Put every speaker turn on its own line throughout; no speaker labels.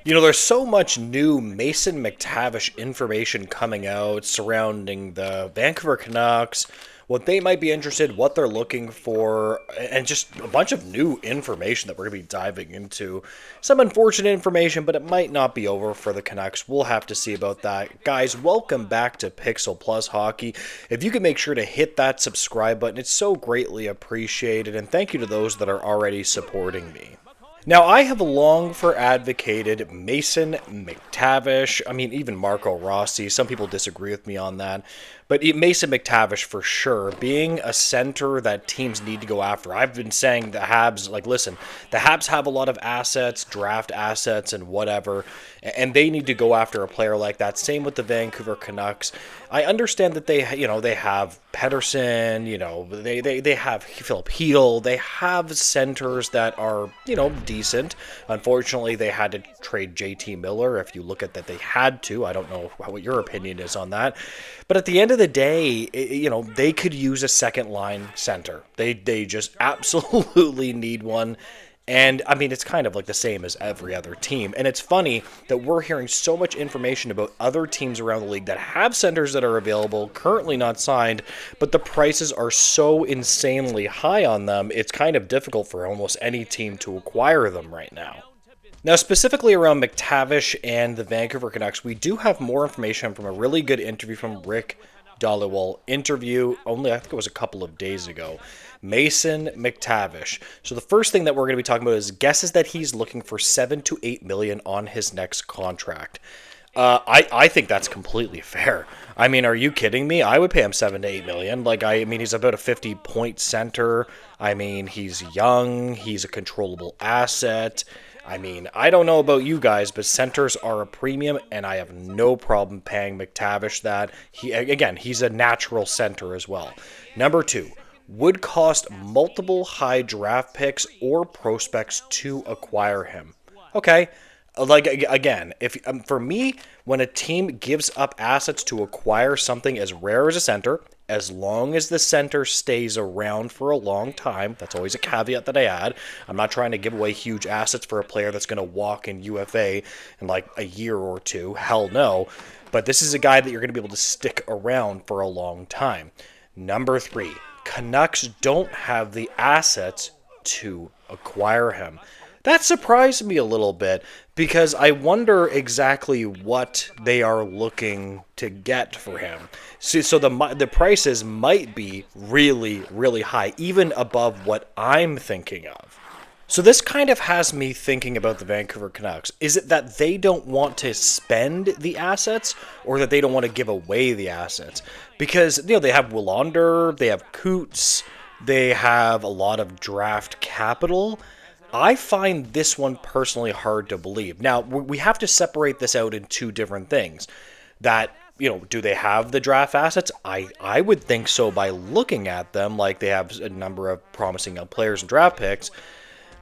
There's so much new Mason McTavish information coming out surrounding the Vancouver Canucks, what they might be interested, what they're looking for, and just a bunch of new information that we're going to be diving into. Some unfortunate information, but it might not be over for the Canucks. We'll have to see about that. Guys, welcome back to Pixel Plus Hockey. If you could make sure to hit that subscribe button, it's so greatly appreciated, and thank you to those that are already supporting me. Now, I have long for advocated Mason McTavish. I mean, even Marco Rossi. Some people disagree with me on that. But Mason McTavish, for sure, being a center that teams need to go after. I've been saying the Habs, listen, the Habs have a lot of assets, draft assets, and whatever, and they need to go after a player like that. Same with the Vancouver Canucks. I understand that they have Pedersen, they have Philip Hedl, they have centers that are, decent. Unfortunately, they had to trade JT Miller. If you look at that, they had to. I don't know what your opinion is on that. But at the end of the day, they could use a second line center. They just absolutely need one. And, I mean, it's kind of like the same as every other team. And it's funny that we're hearing so much information about other teams around the league that have centers that are available, currently not signed, but the prices are so insanely high on them, it's kind of difficult for almost any team to acquire them right now. Now, specifically around McTavish and the Vancouver Canucks, we do have more information from a really good interview from Rick Dhaliwal. I think it was a couple of days ago. Mason McTavish. So the first thing that we're going to be talking about is guesses that he's looking for $7 to $8 million on his next contract. I think that's completely fair. I mean, are you kidding me? I would pay him $7 to $8 million. He's about a 50-point center. I mean, he's young. He's a controllable asset. I mean, I don't know about you guys, but centers are a premium, and I have no problem paying McTavish that. He's a natural center as well. Number two, would cost multiple high draft picks or prospects to acquire him. Okay, if for me, when a team gives up assets to acquire something as rare as a center, as long as the center stays around for a long time, that's always a caveat that I add. I'm not trying to give away huge assets for a player that's going to walk in UFA in like a year or two. Hell no. But this is a guy that you're going to be able to stick around for a long time. Number three, Canucks don't have the assets to acquire him. That surprised me a little bit because I wonder exactly what they are looking to get for him. So the prices might be really, really high, even above what I'm thinking of. So this kind of has me thinking about the Vancouver Canucks. Is it that they don't want to spend the assets or that they don't want to give away the assets? Because, they have Willander, they have Coots, they have a lot of draft capital. I find this one personally hard to believe. Now, we have to separate this out in two different things. That, do they have the draft assets? I would think so by looking at them, like they have a number of promising young players and draft picks.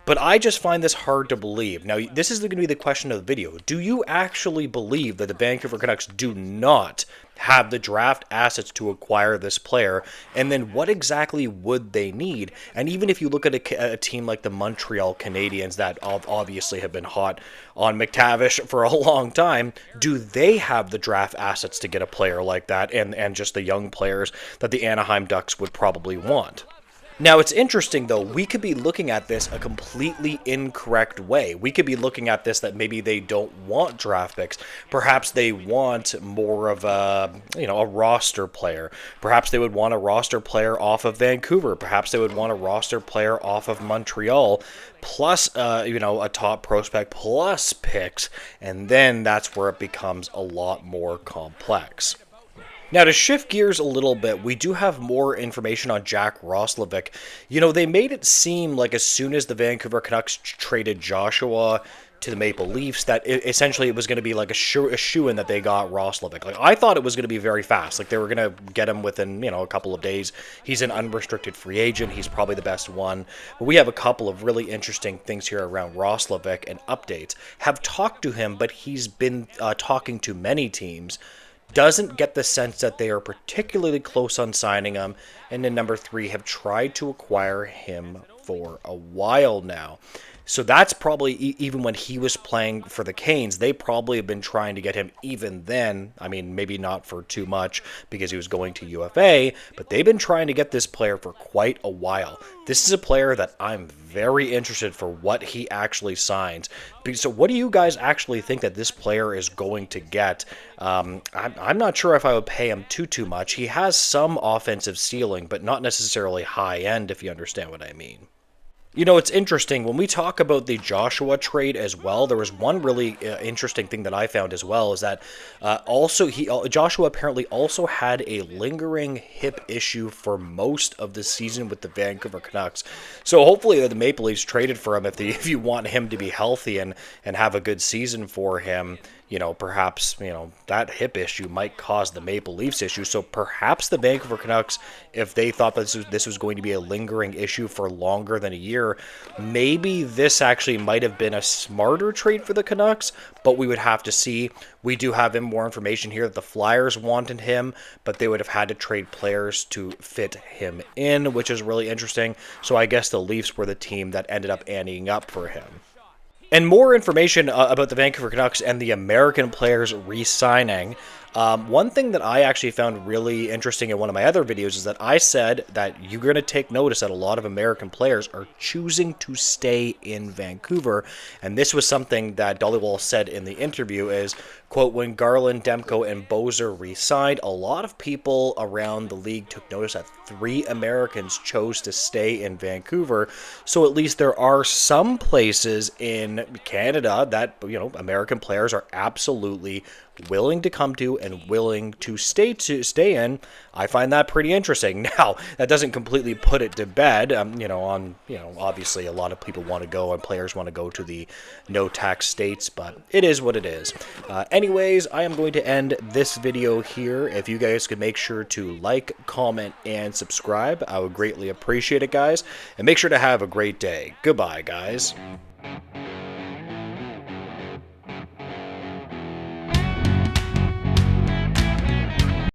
But I just find this hard to believe. Now, this is going to be the question of the video. Do you actually believe that the Vancouver Canucks do not have the draft assets to acquire this player? And then what exactly would they need? And even if you look at a team like the Montreal Canadiens that obviously have been hot on McTavish for a long time, do they have the draft assets to get a player like that and just the young players that the Anaheim Ducks would probably want? Now, it's interesting, though. We could be looking at this a completely incorrect way. We could be looking at this that maybe they don't want draft picks. Perhaps they want more of a roster player. Perhaps they would want a roster player off of Vancouver. Perhaps they would want a roster player off of Montreal, plus, a top prospect, plus picks. And then that's where it becomes a lot more complex. Now, to shift gears a little bit, we do have more information on Jack Roslovic. They made it seem like as soon as the Vancouver Canucks traded Joshua to the Maple Leafs, that essentially it was going to be like a shoo-in that they got Roslovic. I thought it was going to be very fast. They were going to get him within, a couple of days. He's an unrestricted free agent. He's probably the best one. But we have a couple of really interesting things here around Roslovic and updates. Have talked to him, but he's been talking to many teams. Doesn't get the sense that they are particularly close on signing him. And then number three, have tried to acquire him for a while now. So that's probably even when he was playing for the Canes, they probably have been trying to get him even then. I mean, maybe not for too much because he was going to UFA, but they've been trying to get this player for quite a while. This is a player that I'm very interested for what he actually signs. So what do you guys actually think that this player is going to get? I'm not sure if I would pay him too much. He has some offensive ceiling, but not necessarily high end, if you understand what I mean. You know, it's interesting. When we talk about the Joshua trade as well, there was one really interesting thing that I found as well is that Joshua apparently also had a lingering hip issue for most of the season with the Vancouver Canucks. So hopefully the Maple Leafs traded for him if you want him to be healthy and have a good season for him. You know, perhaps, that hip issue might cause the Maple Leafs issue. So perhaps the Vancouver Canucks, if they thought that this was going to be a lingering issue for longer than a year, maybe this actually might have been a smarter trade for the Canucks, but we would have to see. We do have more information here that the Flyers wanted him, but they would have had to trade players to fit him in, which is really interesting. So I guess the Leafs were the team that ended up anteing up for him. And more information about the Vancouver Canucks and the American players re-signing. One thing that I actually found really interesting in one of my other videos is that I said that you're going to take notice that a lot of American players are choosing to stay in Vancouver. And this was something that Dollywall said in the interview is, quote, when Garland, Demko, and Bozer re-signed, a lot of people around the league took notice that 3 Americans chose to stay in Vancouver. So at least there are some places in Canada that, American players are absolutely willing to come to and willing to stay in. I find that pretty interesting. Now, that doesn't completely put it to bed. Obviously a lot of people want to go and players want to go to the no tax states, but it is what it is. Anyways, I am going to end this video here. If you guys could make sure to like, comment, and subscribe, I would greatly appreciate it, guys. And make sure to have a great day. Goodbye, guys.